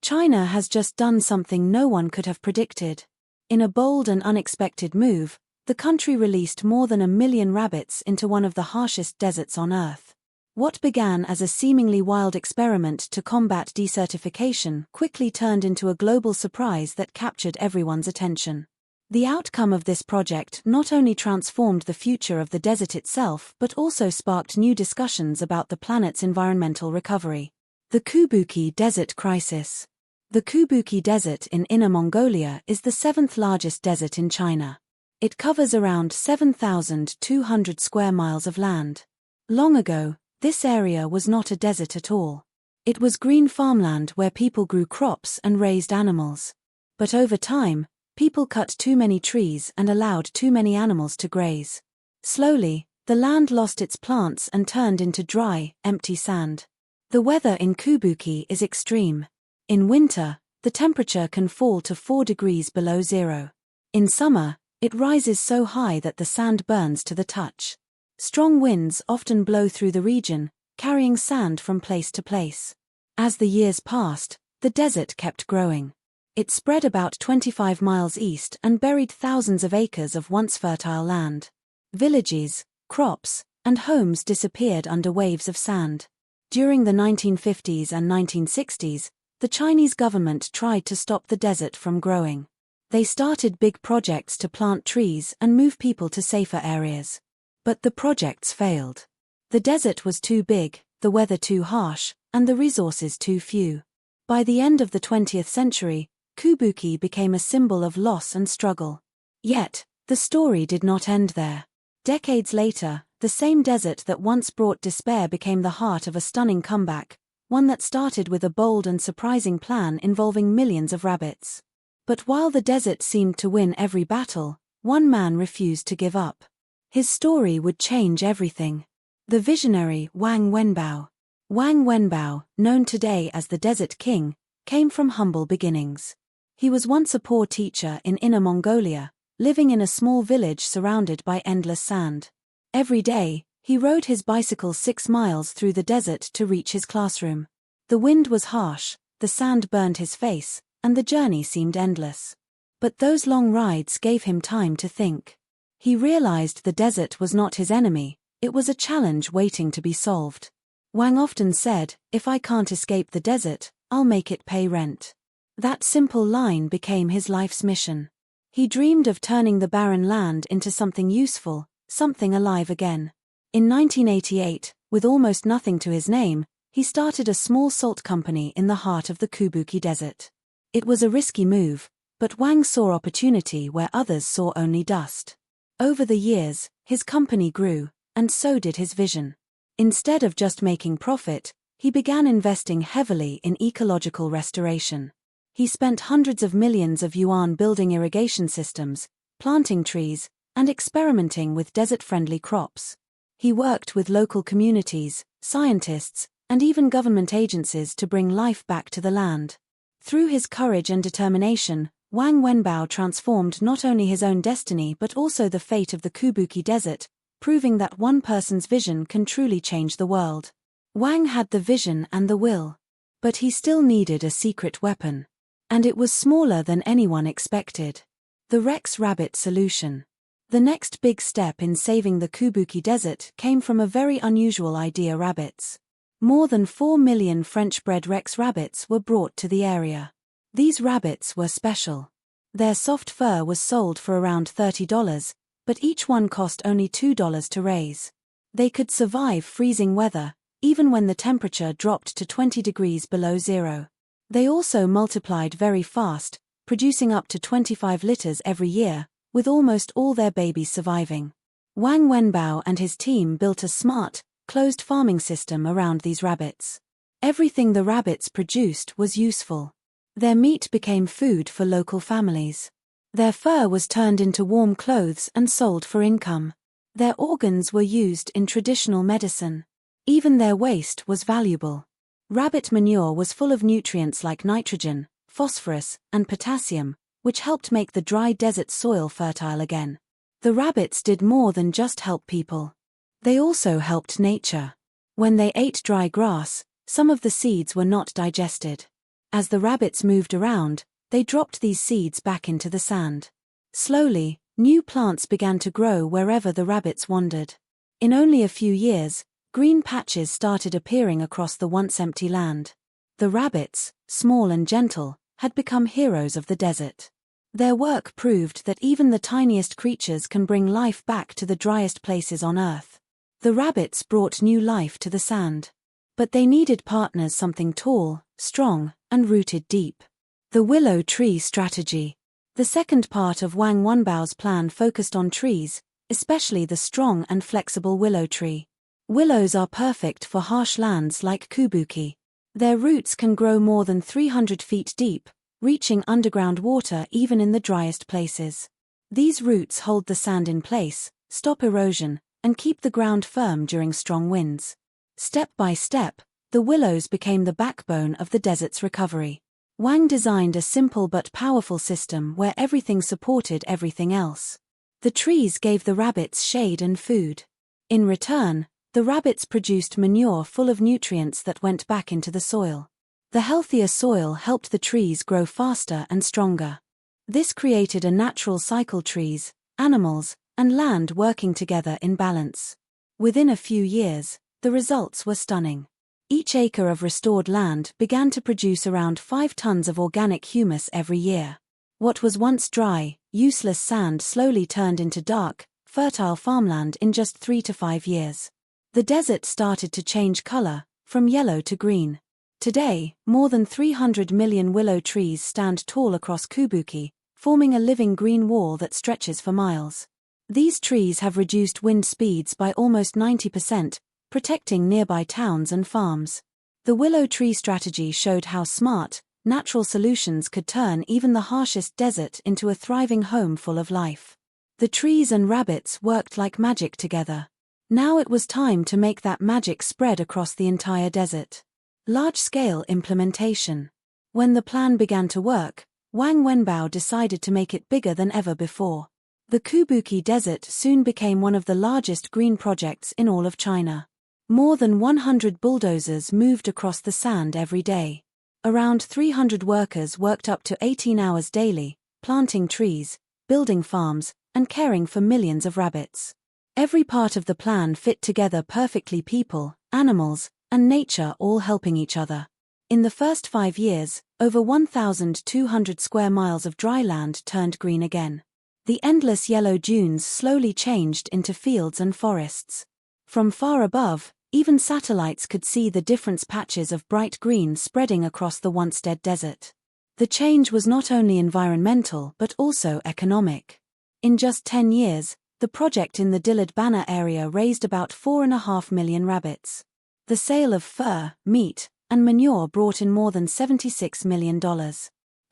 China has just done something no one could have predicted. In a bold and unexpected move, the country released more than 1 million rabbits into one of the harshest deserts on Earth. What began as a seemingly wild experiment to combat desertification quickly turned into a global surprise that captured everyone's attention. The outcome of this project not only transformed the future of the desert itself but also sparked new discussions about the planet's environmental recovery. The Kubuki Desert Crisis. The Kubuki Desert in Inner Mongolia is the 7th largest desert in China. It covers around 7,200 square miles of land. Long ago, this area was not a desert at all. It was green farmland where people grew crops and raised animals. But over time, people cut too many trees and allowed too many animals to graze. Slowly, the land lost its plants and turned into dry, empty sand. The weather in Kubuki is extreme. In winter, the temperature can fall to 4 degrees below zero. In summer, it rises so high that the sand burns to the touch. Strong winds often blow through the region, carrying sand from place to place. As the years passed, the desert kept growing. It spread about 25 miles east and buried thousands of acres of once fertile land. Villages, crops, and homes disappeared under waves of sand. During the 1950s and 1960s, the Chinese government tried to stop the desert from growing. They started big projects to plant trees and move people to safer areas. But the projects failed. The desert was too big, the weather too harsh, and the resources too few. By the end of the 20th century, Kubuki became a symbol of loss and struggle. Yet, the story did not end there. Decades later, the same desert that once brought despair became the heart of a stunning comeback, one that started with a bold and surprising plan involving millions of rabbits. But while the desert seemed to win every battle, one man refused to give up. His story would change everything. The visionary Wang Wenbao. Wang Wenbao, known today as the Desert King, came from humble beginnings. He was once a poor teacher in Inner Mongolia, living in a small village surrounded by endless sand. Every day, he rode his bicycle 6 miles through the desert to reach his classroom. The wind was harsh, the sand burned his face, and the journey seemed endless. But those long rides gave him time to think. He realized the desert was not his enemy, it was a challenge waiting to be solved. Wang often said, "If I can't escape the desert, I'll make it pay rent." That simple line became his life's mission. He dreamed of turning the barren land into something useful, something alive again. In 1988, with almost nothing to his name, he started a small salt company in the heart of the Kubuki Desert. It was a risky move, but Wang saw opportunity where others saw only dust. Over the years, his company grew, and so did his vision. Instead of just making profit, he began investing heavily in ecological restoration. He spent hundreds of millions of yuan building irrigation systems, planting trees, and experimenting with desert-friendly crops. He worked with local communities, scientists, and even government agencies to bring life back to the land. Through his courage and determination, Wang Wenbao transformed not only his own destiny but also the fate of the Kubuki Desert, proving that one person's vision can truly change the world. Wang had the vision and the will. But he still needed a secret weapon. And it was smaller than anyone expected. The Rex Rabbit solution. The next big step in saving the Kubuki Desert came from a very unusual idea: rabbits. More than 4 million French-bred Rex rabbits were brought to the area. These rabbits were special. Their soft fur was sold for around $30, but each one cost only $2 to raise. They could survive freezing weather, even when the temperature dropped to 20 degrees below zero. They also multiplied very fast, producing up to 25 litters every year, with almost all their babies surviving. Wang Wenbao and his team built a smart, closed farming system around these rabbits. Everything the rabbits produced was useful. Their meat became food for local families. Their fur was turned into warm clothes and sold for income. Their organs were used in traditional medicine. Even their waste was valuable. Rabbit manure was full of nutrients like nitrogen, phosphorus, and potassium, which helped make the dry desert soil fertile again. The rabbits did more than just help people. They also helped nature. When they ate dry grass, some of the seeds were not digested. As the rabbits moved around, they dropped these seeds back into the sand. Slowly, new plants began to grow wherever the rabbits wandered. In only a few years, green patches started appearing across the once empty land. The rabbits, small and gentle, had become heroes of the desert. Their work proved that even the tiniest creatures can bring life back to the driest places on Earth. The rabbits brought new life to the sand. But they needed partners, something tall, strong, and rooted deep. The willow tree strategy. The second part of Wang Wenbao's plan focused on trees, especially the strong and flexible willow tree. Willows are perfect for harsh lands like Kubuki. Their roots can grow more than 300 feet deep, reaching underground water even in the driest places. These roots hold the sand in place, stop erosion, and keep the ground firm during strong winds. Step by step, the willows became the backbone of the desert's recovery. Wang designed a simple but powerful system where everything supported everything else. The trees gave the rabbits shade and food. In return, the rabbits produced manure full of nutrients that went back into the soil. The healthier soil helped the trees grow faster and stronger. This created a natural cycle: trees, animals, and land working together in balance. Within a few years, the results were stunning. Each acre of restored land began to produce around 5 tons of organic humus every year. What was once dry, useless sand slowly turned into dark, fertile farmland in just 3 to 5 years. The desert started to change color, from yellow to green. Today, more than 300 million willow trees stand tall across Kubuki, forming a living green wall that stretches for miles. These trees have reduced wind speeds by almost 90%, protecting nearby towns and farms. The willow tree strategy showed how smart, natural solutions could turn even the harshest desert into a thriving home full of life. The trees and rabbits worked like magic together. Now it was time to make that magic spread across the entire desert. Large-scale implementation. When the plan began to work, Wang Wenbao decided to make it bigger than ever before. The Kubuki Desert soon became one of the largest green projects in all of China. More than 100 bulldozers moved across the sand every day. Around 300 workers worked up to 18 hours daily, planting trees, building farms, and caring for millions of rabbits. Every part of the plan fit together perfectly: people, animals, and nature all helping each other. In the first 5 years, over 1,200 square miles of dry land turned green again. The endless yellow dunes slowly changed into fields and forests. From far above, even satellites could see the different patches of bright green spreading across the once dead desert. The change was not only environmental but also economic. In just 10 years, the project in the Dillard Banner area raised about 4.5 million rabbits. The sale of fur, meat, and manure brought in more than $76 million.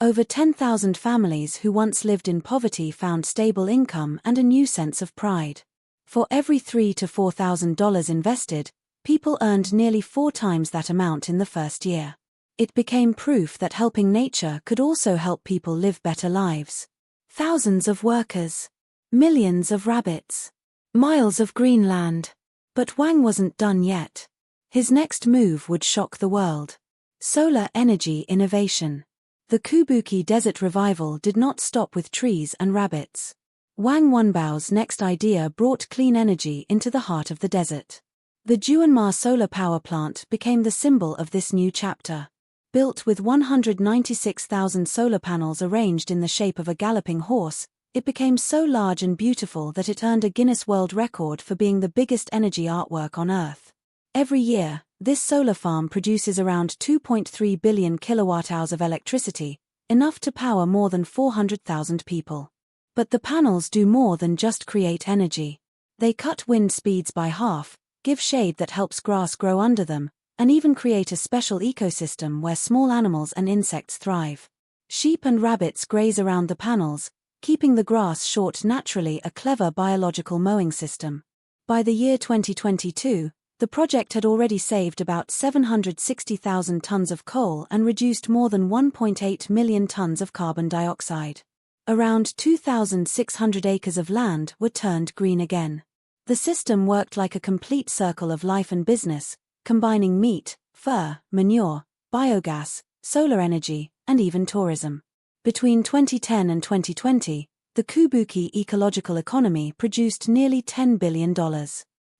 Over 10,000 families who once lived in poverty found stable income and a new sense of pride. For every $3,000 to $4,000 invested, people earned nearly 4 times that amount in the first year. It became proof that helping nature could also help people live better lives. Thousands of workers. Millions of rabbits. Miles of green land. But Wang wasn't done yet. His next move would shock the world. Solar energy innovation. The Kubuki Desert revival did not stop with trees and rabbits. Wang Wenbao's next idea brought clean energy into the heart of the desert. The Juanma solar power plant became the symbol of this new chapter. Built with 196,000 solar panels arranged in the shape of a galloping horse, it became so large and beautiful that it earned a Guinness World Record for being the biggest energy artwork on Earth. Every year, this solar farm produces around 2.3 billion kilowatt-hours of electricity, enough to power more than 400,000 people. But the panels do more than just create energy. They cut wind speeds by half, give shade that helps grass grow under them, and even create a special ecosystem where small animals and insects thrive. Sheep and rabbits graze around the panels, keeping the grass short naturally, a clever biological mowing system. By the year 2022, the project had already saved about 760,000 tons of coal and reduced more than 1.8 million tons of carbon dioxide. Around 2,600 acres of land were turned green again. The system worked like a complete circle of life and business, combining meat, fur, manure, biogas, solar energy, and even tourism. Between 2010 and 2020, the Kubuki ecological economy produced nearly $10 billion.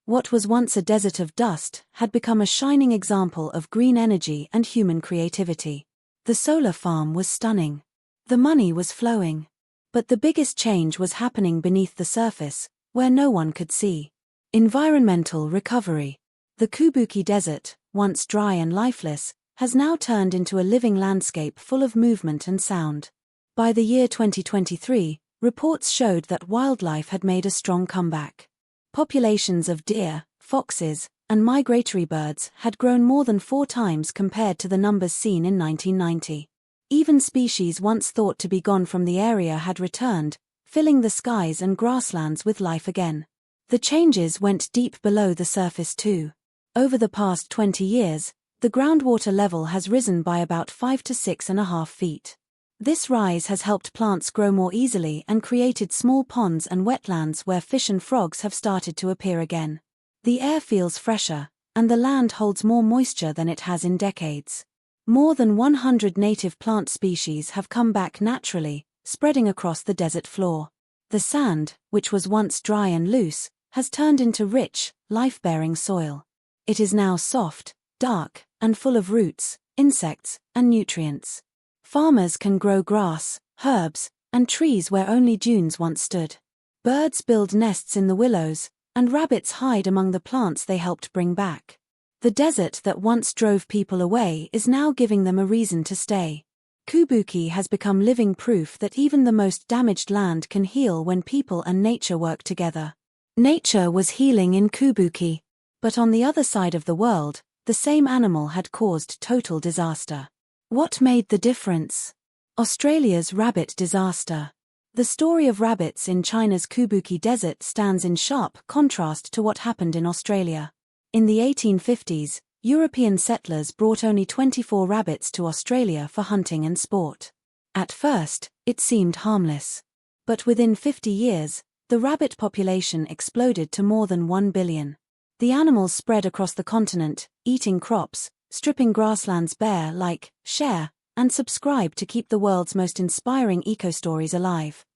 What was once a desert of dust had become a shining example of green energy and human creativity. The solar farm was stunning. The money was flowing. But the biggest change was happening beneath the surface, where no one could see. Environmental recovery. The Kubuki Desert, once dry and lifeless, has now turned into a living landscape full of movement and sound. By the year 2023, reports showed that wildlife had made a strong comeback. Populations of deer, foxes, and migratory birds had grown more than 4 times compared to the numbers seen in 1990. Even species once thought to be gone from the area had returned, filling the skies and grasslands with life again. The changes went deep below the surface too. Over the past 20 years, the groundwater level has risen by about 5 to 6.5 feet. This rise has helped plants grow more easily and created small ponds and wetlands where fish and frogs have started to appear again. The air feels fresher, and the land holds more moisture than it has in decades. More than 100 native plant species have come back naturally, spreading across the desert floor. The sand, which was once dry and loose, has turned into rich, life-bearing soil. It is now soft, dark, and full of roots, insects, and nutrients. Farmers can grow grass, herbs, and trees where only dunes once stood. Birds build nests in the willows, and rabbits hide among the plants they helped bring back. The desert that once drove people away is now giving them a reason to stay. Kubuki has become living proof that even the most damaged land can heal when people and nature work together. Nature was healing in Kubuki. But on the other side of the world, the same animal had caused total disaster. What made the difference? Australia's rabbit disaster. The story of rabbits in China's Kubuki Desert stands in sharp contrast to what happened in Australia. In the 1850s, European settlers brought only 24 rabbits to Australia for hunting and sport. At first, it seemed harmless. But within 50 years, the rabbit population exploded to more than 1 billion. The animals spread across the continent, eating crops, stripping grasslands bare, share, and subscribe to keep the world's most inspiring eco-stories alive.